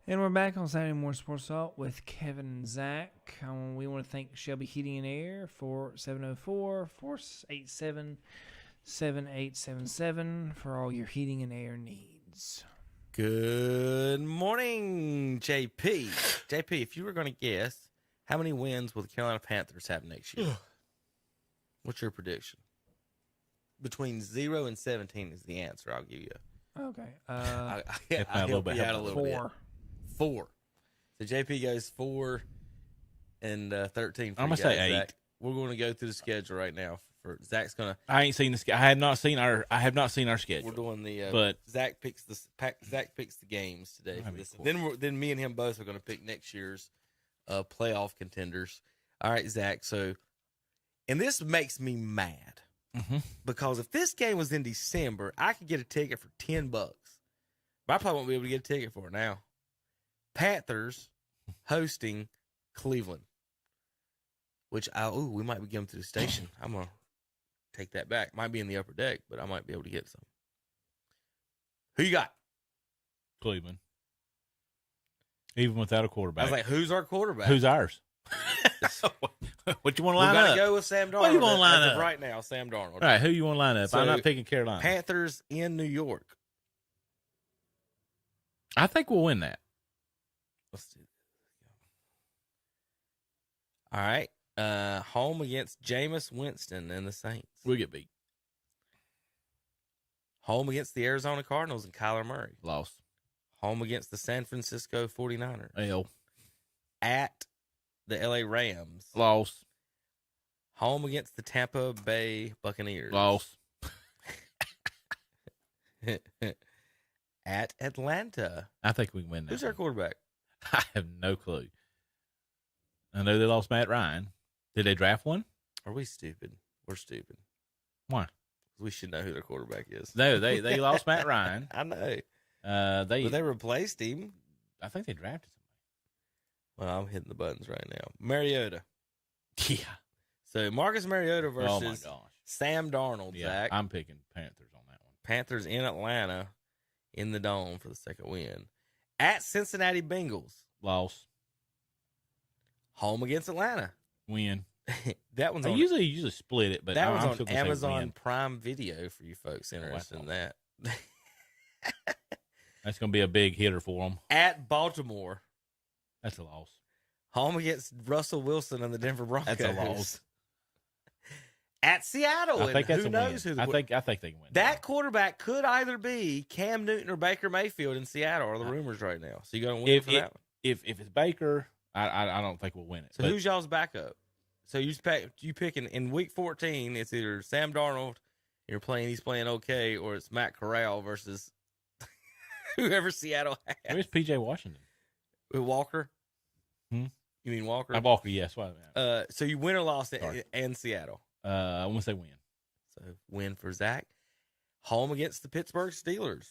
And we're back on Saturday Morning Sports Talk with Kevin and Zach. We want to thank Shelby Heating and Air for 704-487-7877 for all your heating and air needs. Good morning, JP. JP, if you were going to guess, how many wins will the Carolina Panthers have next year? What's your prediction? Between 0 and 17 is the answer. I'll give you. Okay. I help you out a little bit. 4. So JP goes 4 and 13. I'm gonna say 8. Zach. We're going to go through the schedule right now. For Zach's gonna. I ain't seen this. I have not seen our schedule. We're doing the. But Zach picks the games today. For this. Then me and him both are going to pick next year's playoff contenders. All right, Zach. So, and this makes me mad because if this game was in December, I could get a ticket for $10. But I probably won't be able to get a ticket for it now. Panthers hosting Cleveland, which we might be getting to the station. I'm gonna take that back. Might be in the upper deck, but I might be able to get some. Who you got? Cleveland. Even without a quarterback. I was like, who's our quarterback? Who's ours? What you want to line We're up? gonna go with Sam Darnold. What do you want to line up right now? Sam Darnold. All right, who you want to line up? So, I'm not picking Carolina. Panthers in New York. I think we'll win that. Let's do this. All right. Home against Jameis Winston and the Saints. We'll get beat. Home against the Arizona Cardinals and Kyler Murray. Loss. Home against the San Francisco 49ers. L. At the LA Rams. Loss. Home against the Tampa Bay Buccaneers. Loss. At Atlanta. I think we can win that. Who's our quarterback? I have no clue. I know they lost Matt Ryan. Did they draft one? Are we stupid? We're stupid. Why? We should know who their quarterback is. No, they lost Matt Ryan. I know. But they replaced him. I think they drafted Well, I'm hitting the buttons right now. Mariota. somebody. Yeah. So Marcus Mariota versus Oh my gosh. Sam Darnold. Yeah, Zach. I'm picking Panthers on that one. Panthers in Atlanta in the Dome for the second win. At Cincinnati Bengals. Loss. Home against Atlanta. Win. That one's They on, usually split it, but that I'm one's still on gonna say Amazon win. Prime Video for you folks interested in that. That's going to be a big hitter for them. At Baltimore. That's a loss. Home against Russell Wilson and the Denver Broncos. That's a loss. At Seattle. I think that's who a knows win. who the I think they can win. That quarterback could either be Cam Newton or Baker Mayfield in Seattle, are the rumors right now. So you going to win for that one? If it's Baker, I don't think we'll win it. So who's y'all's backup? So you pick in week 14, it's either Sam Darnold, he's playing okay, or it's Matt Corral versus whoever Seattle has. Where's PJ Washington? Walker? Hmm? You mean Walker? Walker, yes. So you win or lost in Seattle? I want to say win. So win for Zach. Home against the Pittsburgh Steelers.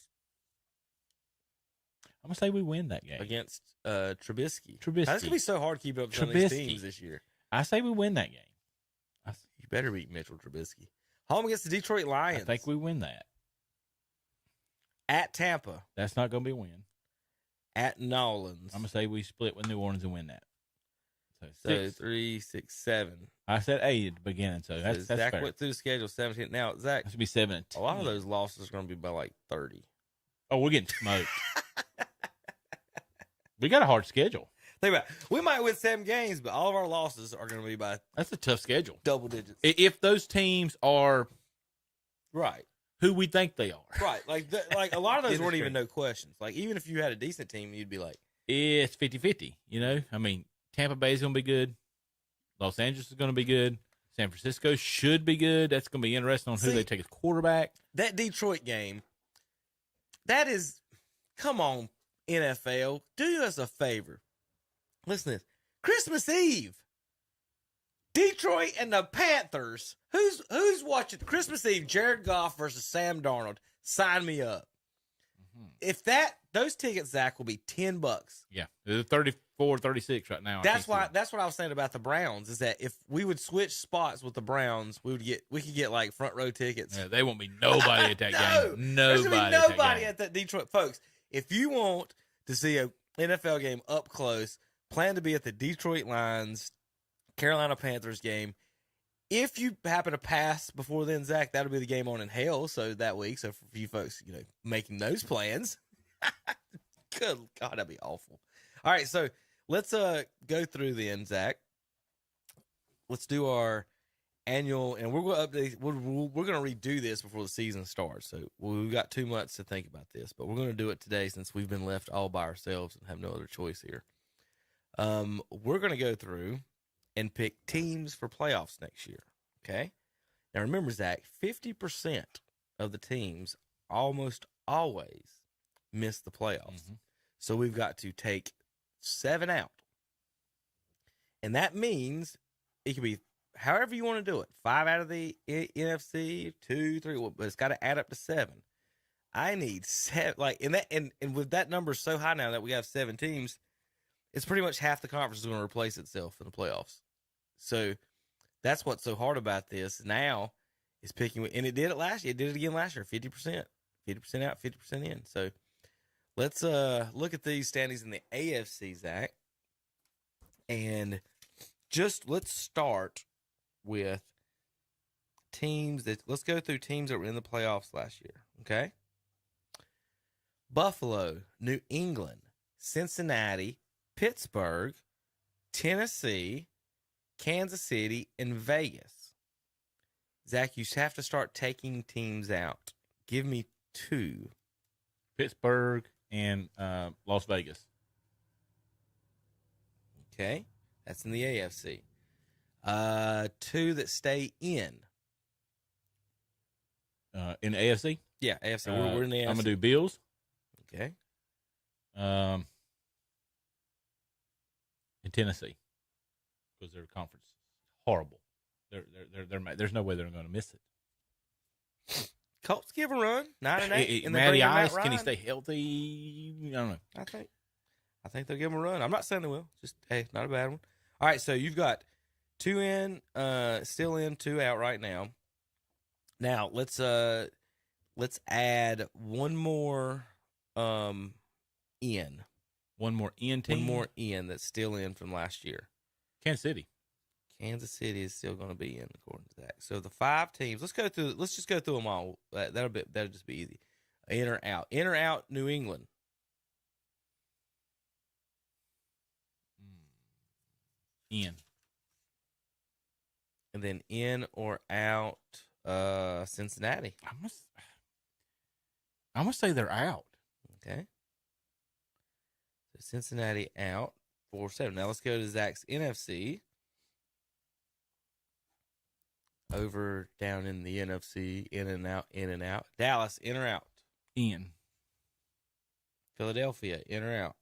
I'm going to say we win that game. Against Trubisky. Trubisky. Now, this going to be so hard to keep up with some of these teams this year. I say we win that game. You better beat Mitchell Trubisky. Home against the Detroit Lions. I think we win that. At Tampa. That's not going to be a win. At Nolans. I'm going to say we split with New Orleans and win that. So 3, 6, 7. I said 8 at the beginning, so that's Zach fair. went through the schedule 17. Now, Zach. That should be 7. A lot of those losses are going to be by like 30. Oh, we're getting smoked. We got a hard schedule. Think about it. We might win 7 games, but all of our losses are going to be by That's a tough schedule. double digits. If those teams are Right. who we think they are. Right. Like a lot of those weren't even no questions. Like even if you had a decent team, you'd be like, It's 50-50, you know? I mean, Tampa Bay is going to be good. Los Angeles is going to be good. San Francisco should be good. That's going to be interesting on who they take as quarterback. That Detroit game, that is, come on, NFL, do us a favor. Listen to this. Christmas Eve, Detroit and the Panthers. Who's watching Christmas Eve? Jared Goff versus Sam Darnold. Sign me up. Mm-hmm. If those tickets, Zach, will be $10. Yeah, they're 34, 36 right now. That's what I was saying about the Browns is that if we would switch spots with the Browns, we could get like front row tickets. Yeah, they won't be nobody at that game. There's gonna be nobody at at that Detroit, folks. If you want to see a NFL game up close. Plan to be at the Detroit Lions, Carolina Panthers game. If you happen to pass before then, Zach, that'll be the game on in hell. So that week, so for you folks, making those plans, good God, that'd be awful. All right, so let's go through then, Zach. Let's do our annual, and we're going to update. We're going to redo this before the season starts. So we've got 2 months to think about this, but we're going to do it today since we've been left all by ourselves and have no other choice here. We're going to go through and pick teams for playoffs next year. Okay. Now remember, Zach, 50% of the teams almost always miss the playoffs. Mm-hmm. So we've got to take 7 out. And that means it could be however you want to do it. 5 out of the NFC, 2, 3, but it's got to add up to 7. I need 7, and with that number so high now that we have 7 teams, it's pretty much half the conference is going to replace itself in the playoffs. So that's what's so hard about this now is picking, and it did it last year. It did it again last year, 50%. 50% out, 50% in. So let's look at these standings in the AFC, Zach. And let's start with teams let's go through teams that were in the playoffs last year, okay? Buffalo, New England, Cincinnati, Pittsburgh, Tennessee, Kansas City, and Vegas. Zach, you have to start taking teams out. Give me 2. Pittsburgh and Las Vegas. Okay, that's in the AFC. 2 that stay in. In the AFC? Yeah, AFC. We're in the AFC. I'm going to do Bills. Okay. In Tennessee. Because their conference is horrible. There's no way they're going to miss it. Colts give a run, 9-8. Matty Ice, can he stay healthy? I don't know. I think they'll give him a run. I'm not saying they will. Just not a bad one. All right, so you've got 2 in, still in, 2 out right now. Now let's add one more in. One more in team. One more in that's still in from last year. Kansas City. Kansas City is still going to be in according to that. So the 5 teams. Let's just go through them all. That'll just be easy. In or out. In or out. New England. In. And then in or out. Cincinnati. I'm gonna say they're out. Okay. So Cincinnati out 4-7. Now let's go to Zach's NFC. Over, down in the NFC, in and out, in and out. Dallas, in or out? In. Philadelphia, in or out?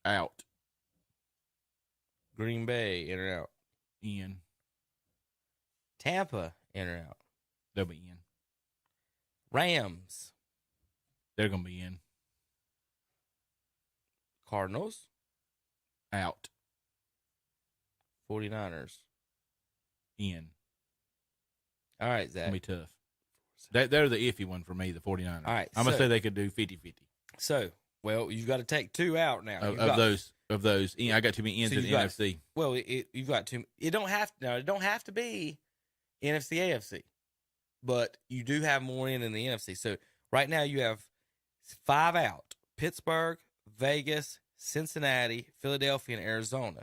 Out. Green Bay, in or out? In. Tampa, in or out? They'll be in. Rams. They're going to be in. Cardinals. Out. 49ers. In. All right, Zach. It's going to be tough. They're the iffy one for me, the 49ers. All right. I'm going to say they could do 50-50. So, well, you've got to take 2 out now. Of those, I got too many ends in the NFC. Well, you've got 2. It don't have to be NFC, AFC. But you do have more in the NFC. So right now you have 5 out. Pittsburgh, Vegas, Cincinnati, Philadelphia, and Arizona.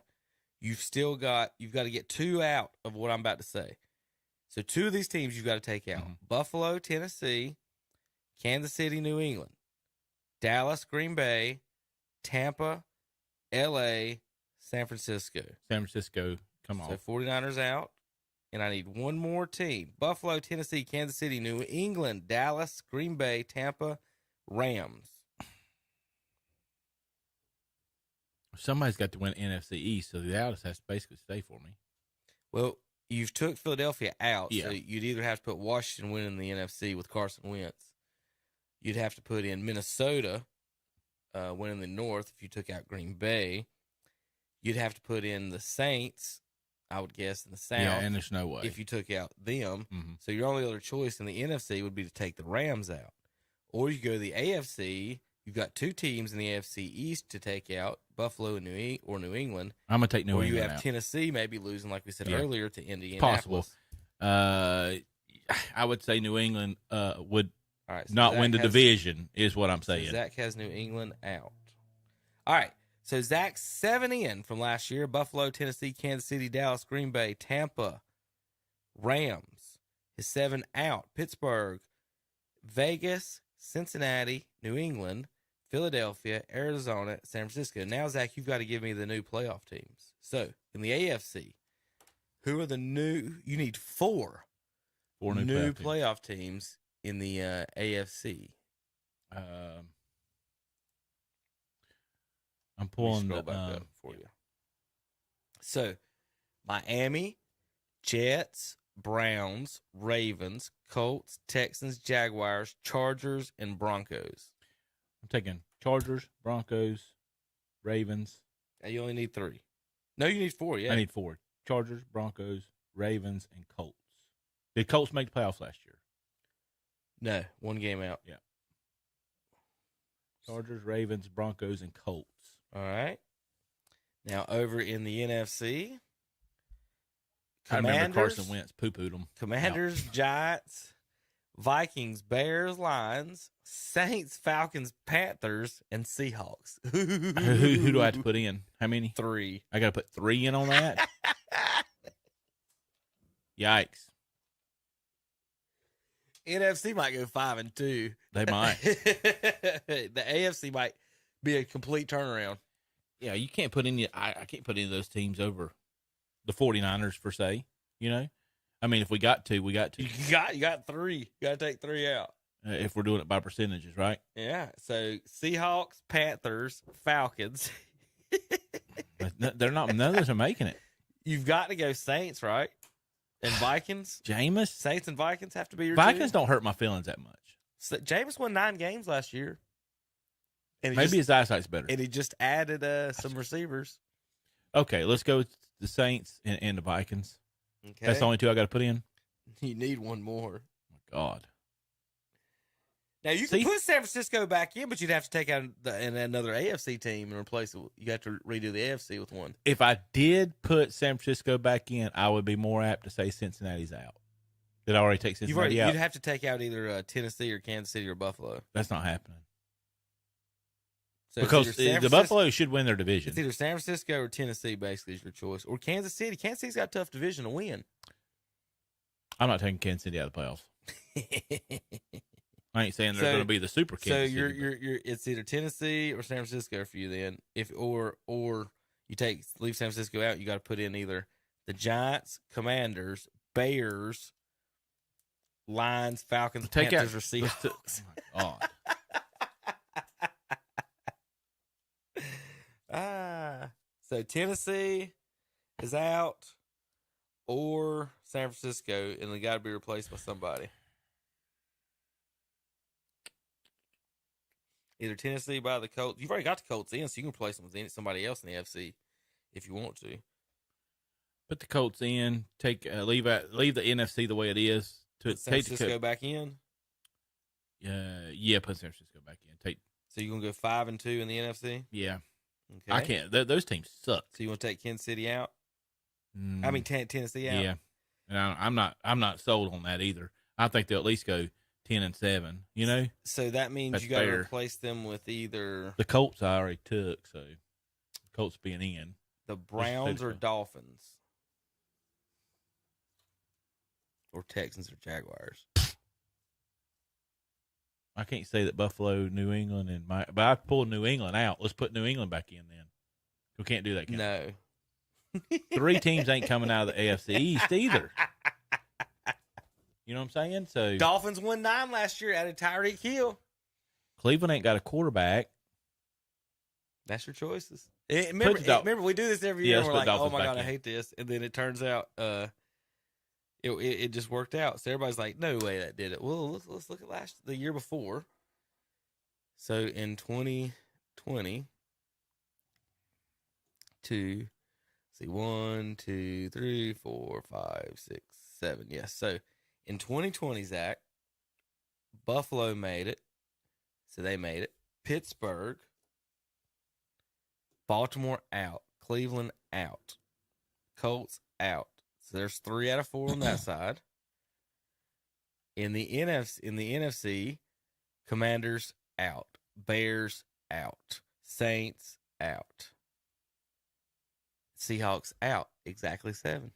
You've got to get 2 out of what I'm about to say. So 2 of these teams you've got to take out. Mm-hmm. Buffalo, Tennessee, Kansas City, New England, Dallas, Green Bay, Tampa, LA, San Francisco. San Francisco, come on. So 49ers out. And I need one more team. Buffalo, Tennessee, Kansas City, New England, Dallas, Green Bay, Tampa, Rams. Somebody's got to win NFC East, so the Dallas has to basically stay for me. Well, you've took Philadelphia out, so you'd either have to put Washington winning the NFC with Carson Wentz. You'd have to put in Minnesota winning the North if you took out Green Bay. You'd have to put in the Saints, I would guess, in the South. Yeah, and there's no way. If you took out them. Mm-hmm. So your only other choice in the NFC would be to take the Rams out. Or you go to the AFC You've got two teams in the AFC East to take out: Buffalo and New England. I'm gonna take New or England you have out. Tennessee maybe losing, like we said Yeah. earlier, to Possible. Indianapolis. I would say New England would All right, so not Zach win the has- division, is what I'm saying. So Zach has New England out. All right. So Zach's 7 in from last year: Buffalo, Tennessee, Kansas City, Dallas, Green Bay, Tampa, Rams. His 7 out: Pittsburgh, Vegas, Cincinnati, New England, Philadelphia, Arizona, San Francisco. Now, Zach, you've got to give me the new playoff teams. So in the AFC, who are the new? You need 4 new playoff teams in the AFC. I'm pulling Scroll back up for you. So, Miami, Jets, Browns, Ravens, Colts, Texans, Jaguars, Chargers, and Broncos. I'm taking Chargers, Broncos, Ravens. Now you only need 3. No, you need 4. Yeah, I need 4: Chargers, Broncos, Ravens, and Colts. Did Colts make the playoffs last year? No, 1 game out. Yeah. Chargers, Ravens, Broncos, and Colts. All right. Now over in the NFC, I remember Carson Wentz poo-pooed them. Commanders, Giants, Vikings, Bears, Lions, Saints, Falcons, Panthers, and Seahawks. Who do I have to put in? How many? 3. I got to put 3 in on that? Yikes. NFC might go 5-2. They might. The AFC might be a complete turnaround. Yeah, you can't put any. I can't put any of those teams over the 49ers per se. You know, I mean, if we got to, we got to. You got 3. You got to take 3 out. If we're doing it by percentages, right? Yeah. So Seahawks, Panthers, Falcons. They're not. None of those are making it. You've got to go Saints, right? And Vikings. Jameis. Saints and Vikings have to be your Vikings 2. don't hurt my feelings that much. So Jameis won 9 games last year. And Maybe his eyesight's better. And he just added some receivers. Okay, let's go with the Saints and the Vikings. Okay. That's the only 2 I got to put in. You need 1 more. Oh my God. Now you can put San Francisco back in, but you'd have to take out another AFC team and replace it. You got to redo the AFC with 1. If I did put San Francisco back in, I would be more apt to say Cincinnati's out. Did I already take Cincinnati out? You'd have to take out either Tennessee or Kansas City or Buffalo. That's not happening. So because the Buffalo should win their division. It's either San Francisco or Tennessee, basically, is your choice. Or Kansas City. Kansas City's got a tough division to win. I'm not taking Kansas City out of the playoffs. I ain't saying they're going to be the super Kansas City. So it's either Tennessee or San Francisco for you then. Or you leave San Francisco out, you got to put in either the Giants, Commanders, Bears, Lions, Falcons, Panthers, or Seahawks. Oh my God. So Tennessee is out, or San Francisco, and they got to be replaced by somebody. Either Tennessee by the Colts. You've already got the Colts in, so you can replace them with somebody else in the NFC if you want to. Put the Colts in. Leave the NFC the way it is. Put San Francisco back in. Yeah. Put San Francisco back in. So you're gonna go 5-2 in the NFC. Yeah. Okay. I can't. Those teams suck. So you want to take Kansas City out? I mean Tennessee out. Yeah. And I'm not sold on that either. I think they'll at least go 10-7. You know. So that means you got to replace them with either the Colts. I already took. So Colts being in. The Browns or Dolphins, or Texans or Jaguars. I can't say that Buffalo, New England, but I pulled New England out. Let's put New England back in then. We can't do that. No. 3 teams ain't coming out of the AFC East either. You know what I'm saying? So Dolphins won 9 last year, added Tyreek Hill. Cleveland ain't got a quarterback. That's your choices. Remember, we do this every year. And we're like, oh my God, I hate this. And then it turns out it just worked out. So everybody's like, no way that did it. Well, let's look at the year before. So in 2020, see 1, 2, 3, 4, 5, 6, 7. Yes. So in 2020, Zach, Buffalo made it. So they made it. Pittsburgh, Baltimore out, Cleveland out, Colts out. So there's 3 out of 4 on that side. In the NFC, Commanders out, Bears out, Saints out, Seahawks out. Exactly 7.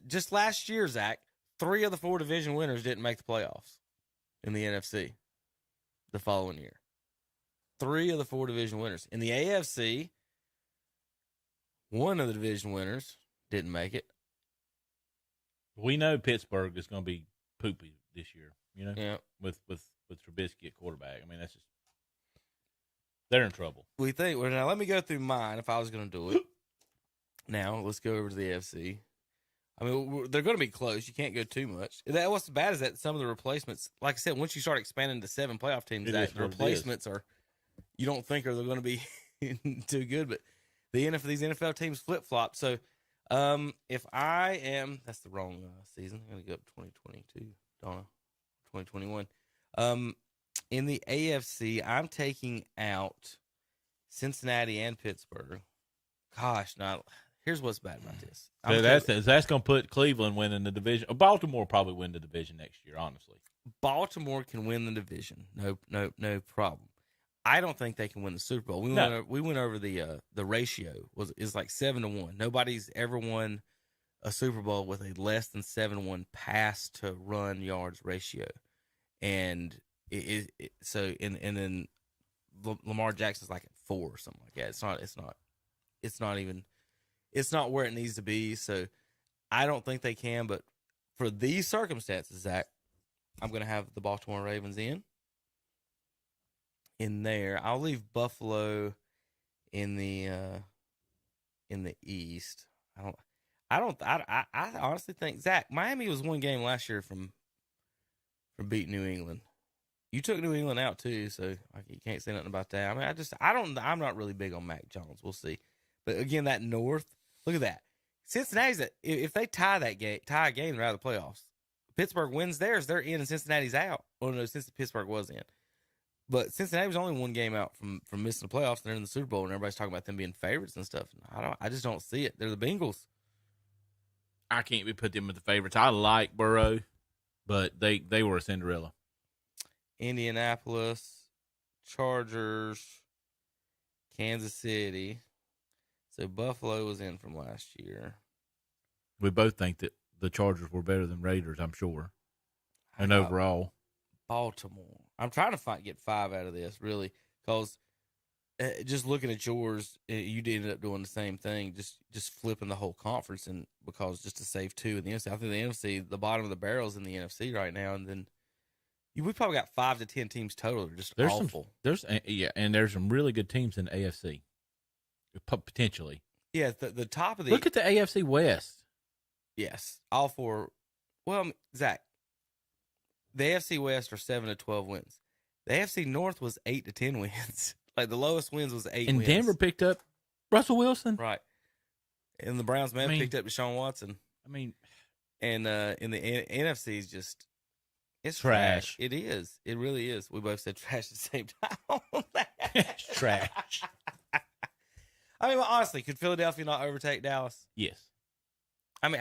Just last year, Zach, 3 of the 4 division winners didn't make the playoffs in the NFC the following year. 3 of the 4 division winners. In the AFC, 1 of the division winners didn't make it. We know Pittsburgh is going to be poopy this year, Yeah. with Trubisky at quarterback. I mean, that's just they're in trouble. We think. Well, now let me go through mine if I was going to do it. Now let's go over to the AFC. I mean, they're going to be close. You can't go too much. What's bad is that some of the replacements, like I said, once you start expanding to 7 playoff teams, the replacements are you don't think are going to be too good. But these NFL teams flip flop. So if I am, that's the wrong season. I'm going to go up 2022, Donna, 2021. In the AFC, I'm taking out Cincinnati and Pittsburgh. Gosh, now here's what's bad about this. That's going to put Cleveland winning the division. Baltimore probably win the division next year, honestly. Baltimore can win the division. No problem. I don't think they can win the Super Bowl. We went over the ratio is like 7-1. Nobody's ever won a Super Bowl with a less than 7-1 pass to run yards ratio, and then Lamar Jackson's like at 4 or something like that. It's not where it needs to be. So I don't think they can. But for these circumstances, Zach, I'm going to have the Baltimore Ravens in there. I'll leave Buffalo in the East. I honestly think, Zach, Miami was 1 game last year from beating New England. You took New England out too, so you can't say nothing about that. I mean, I'm not really big on Mac Jones. We'll see. But again, that North, look at that. Cincinnati's if they tie a game, they're out of the playoffs. Pittsburgh wins theirs, they're in, and Cincinnati's out. Oh no, since Pittsburgh was in. But Cincinnati was only 1 game out from missing the playoffs, and they're in the Super Bowl, and everybody's talking about them being favorites and stuff. I just don't see it. They're the Bengals. I can't put them with the favorites. I like Burrow, but they were a Cinderella. Indianapolis, Chargers, Kansas City. So Buffalo was in from last year. We both think that the Chargers were better than Raiders, I'm sure. And overall. Baltimore. I'm trying to get 5 out of this, really, because just looking at yours, you ended up doing the same thing, just flipping the whole conference, and because just to save 2 in the NFC. I think the NFC, the bottom of the barrel is in the NFC right now, and then we probably got 5 to 10 teams total. They're just awful. And there's some really good teams in the AFC, potentially. Yeah, the top of the look at the AFC West. Yes, all 4. Well, Zach, the AFC West are 7 to 12 wins. The AFC North was 8 to 10 wins. Like the lowest wins was 8 and wins. Denver picked up Russell Wilson. Right. And the Browns picked up Deshaun Watson. I mean, and in the NFC is just it's trash. It is. It really is. We both said trash at the same time. It's trash. I mean, well, honestly, could Philadelphia not overtake Dallas? Yes. I mean,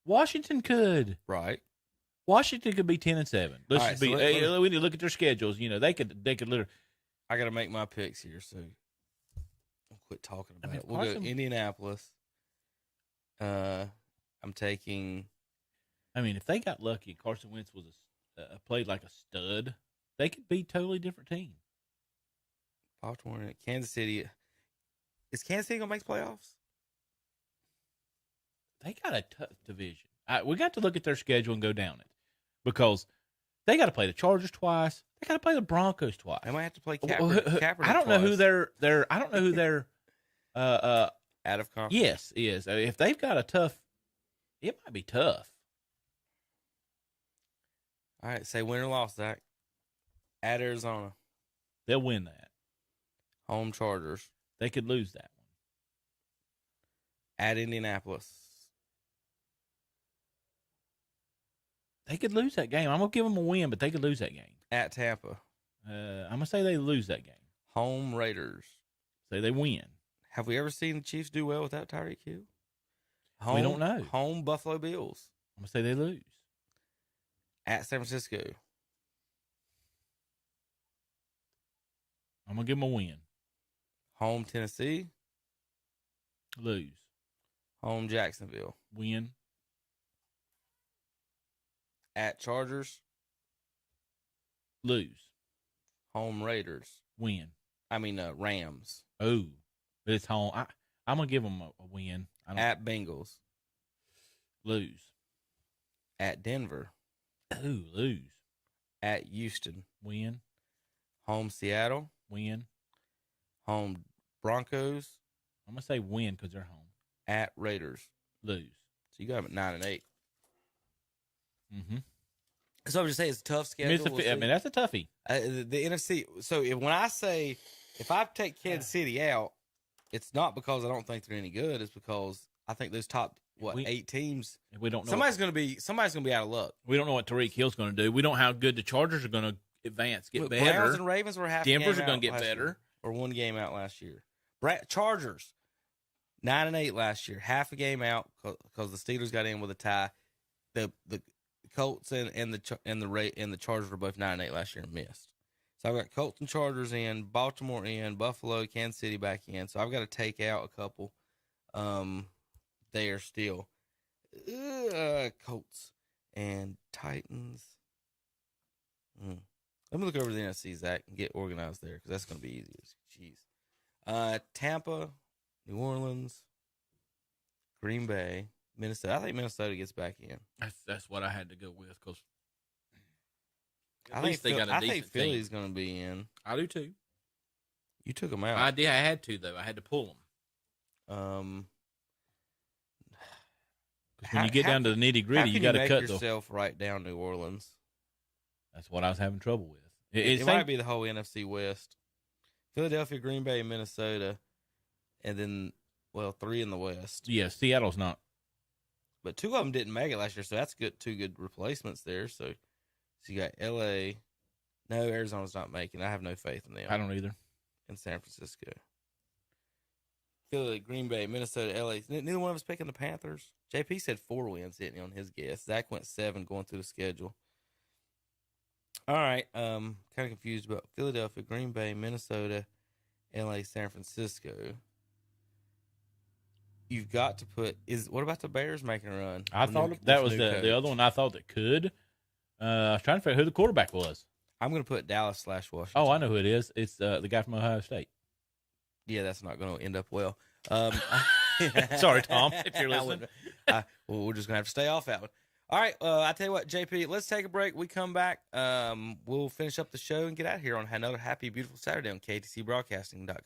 Washington could. Right. Washington could be 10-7. We need to look at their schedules. They could literally. I got to make my picks here, so I'll quit talking about it. We'll go Indianapolis. I'm taking. I mean, if they got lucky, Carson Wentz was played like a stud, they could be a totally different team. Baltimore, Kansas City. Is Kansas City gonna make the playoffs? They got a tough division. We got to look at their schedule and go down it, because they got to play the Chargers twice. They got to play the Broncos twice. They might have to play Kaepernick I don't know who they're. I don't know who they're. Out of conference. Yes, is if they've got a tough, it might be tough. All right, say win or loss, Zach. At Arizona, they'll win that. Home Chargers. They could lose that one. At Indianapolis. They could lose that game. I'm going to give them a win, but they could lose that game. At Tampa. I'm gonna say they lose that game. Home Raiders. Say they win. Have we ever seen the Chiefs do well without Tyreek Hill? We don't know. Home Buffalo Bills. I'm gonna say they lose. At San Francisco. I'm gonna give them a win. Home Tennessee. Lose. Home Jacksonville. Win. At Chargers. Lose. Home Raiders. Win. Rams. Oh, but it's home. I'm gonna give them a win. At Bengals. Lose. At Denver. Oh, lose. At Houston. Win. Home Seattle. Win. Home Broncos. I'm gonna say win because they're home. At Raiders. Lose. So you got them at 9-8. Mm-hmm. So I'm just saying it's a tough schedule. That's a toughie. The NFC. So if I take Kansas City out, it's not because I don't think they're any good. It's because I think those top 8 teams. We don't know. Somebody's gonna be out of luck. We don't know what Tariq Hill's going to do. We don't know how good the Chargers are going to advance, get better. Browns and Ravens were half. Denver's are going to get better, year, or one game out last year. Chargers 9-8 last year, half a game out because the Steelers got in with a tie. The Colts and the Chargers were both 9-8 last year and missed. So I've got Colts and Chargers in, Baltimore in, Buffalo, Kansas City back in. So I've got to take out a couple. There still. Colts and Titans. Let me look over the NFC, Zach, and get organized there because that's going to be easy. Jeez. Tampa, New Orleans, Green Bay, Minnesota. I think Minnesota gets back in. That's what I had to go with because I think Philly's going to be in. I do too. You took them out. I did. I had to though. I had to pull them. When you get down to the nitty gritty, you got to cut yourself right down New Orleans. That's what I was having trouble with. It might be the whole NFC West. Philadelphia, Green Bay, Minnesota, and then 3 in the West. Yeah, Seattle's not. But 2 of them didn't make it last year, so that's good. 2 good replacements there. So you got L.A. No, Arizona's not making. I have no faith in them. I don't either. And San Francisco. Philly, Green Bay, Minnesota, L.A. Neither one of us picking the Panthers. JP said 4 wins, didn't he, on his guess? Zach went 7 going through the schedule. All right. Kind of confused about Philadelphia, Green Bay, Minnesota, L.A., San Francisco. You've got to put what about the Bears making a run? I thought that was the other one I thought that could. I was trying to figure out who the quarterback was. I'm going to put Dallas/Washington. Oh, I know who it is. It's the guy from Ohio State. Yeah, that's not going to end up well. Sorry, Tom, if you're listening. We're just going to have to stay off that one. All right, I tell you what, JP, let's take a break. We come back. We'll finish up the show and get out of here on another happy, beautiful Saturday on KTCBroadcasting.com.